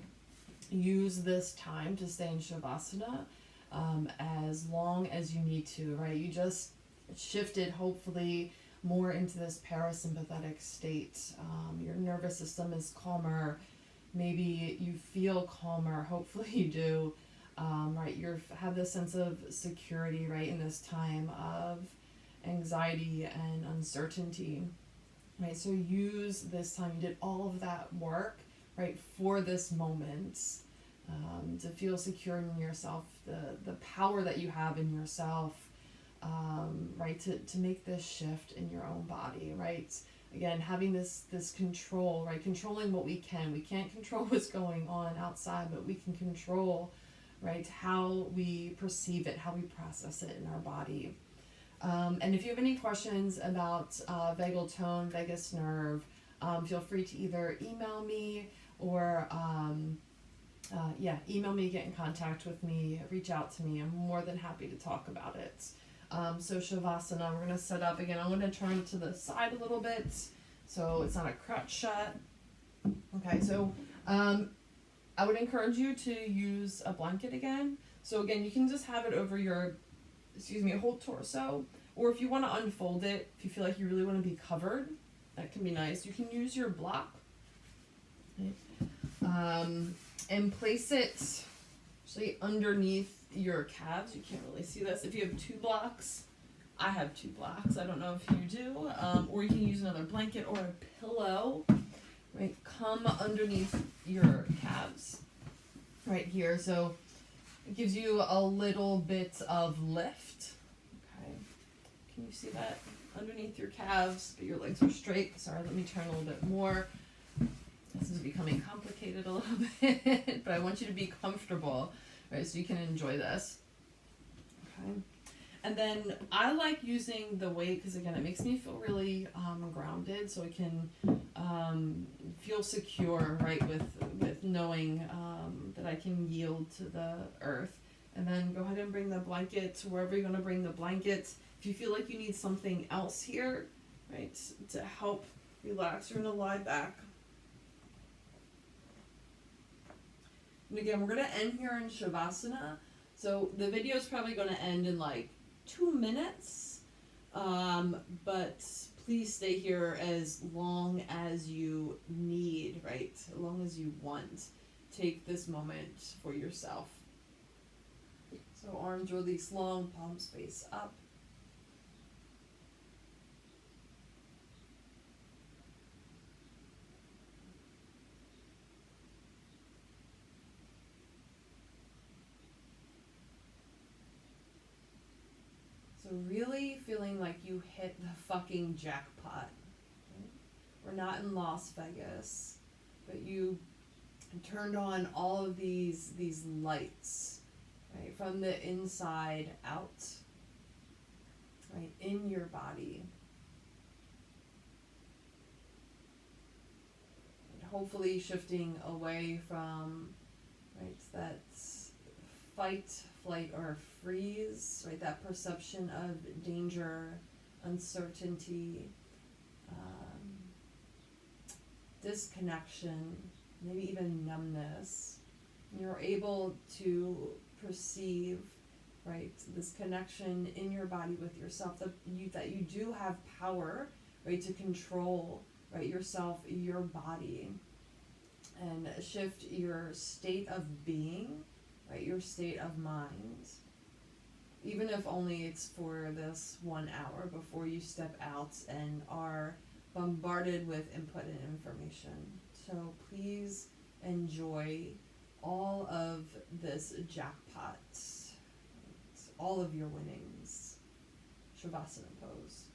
use this time to stay in Shavasana as long as you need to, right? You just shifted, hopefully, more into this parasympathetic state. Your nervous system is calmer. Maybe you feel calmer. Hopefully you do. Right? You have this sense of security, right, in this time of anxiety and uncertainty. Right? So use this time. You did all of that work, right, for this moment. To feel secure in yourself, the power that you have in yourself, right, to make this shift in your own body, right? Again, having this control, right, controlling what we can. We can't control what's going on outside, but we can control, right, how we perceive it, how we process it in our body. And if you have any questions about vagal tone, vagus nerve, feel free to either email me or email me, get in contact with me, reach out to me. I'm more than happy to talk about it. So Shavasana, we're going to set up again. I'm going to turn to the side a little bit so it's not a crouch shut. Okay, so I would encourage you to use a blanket again. So again, you can just have it over your, whole torso. Or if you want to unfold it, if you feel like you really want to be covered, that can be nice. You can use your block. Okay. And place it actually underneath your calves. You can't really see this. If you have 2 blocks, I have 2 blocks. I don't know if you do. Or you can use another blanket or a pillow. Right, come underneath your calves. Right here. So it gives you a little bit of lift. Okay. Can you see that? Underneath your calves, but your legs are straight. Sorry, let me turn a little bit more. This is becoming complicated a little bit, but I want you to be comfortable, right, so you can enjoy this. Okay. And then I like using the weight because, again, it makes me feel really grounded, so I can feel secure, right, with knowing that I can yield to the earth. And then go ahead and bring the blanket to wherever you're going to bring the blanket. If you feel like you need something else here, right, to help relax, you're going to lie back. And again, we're going to end here in Shavasana. So the video is probably going to end in like 2 minutes. But please stay here as long as you need, right? As long as you want. Take this moment for yourself. So arms release long, palms face up. So really feeling like you hit the fucking jackpot. Okay? We're not in Las Vegas, but you turned on all of these lights, right, from the inside out, right, in your body. And hopefully shifting away from, right, that fight, flight, or freeze, right, that perception of danger, uncertainty, disconnection, maybe even numbness. You're able to perceive, right, this connection in your body with yourself, that you do have power, right, to control, right, yourself, your body, and shift your state of being, right, your state of mind, even if only it's for this 1 hour before you step out and are bombarded with input and information. So please enjoy all of this jackpot, all of your winnings. Shavasana pose.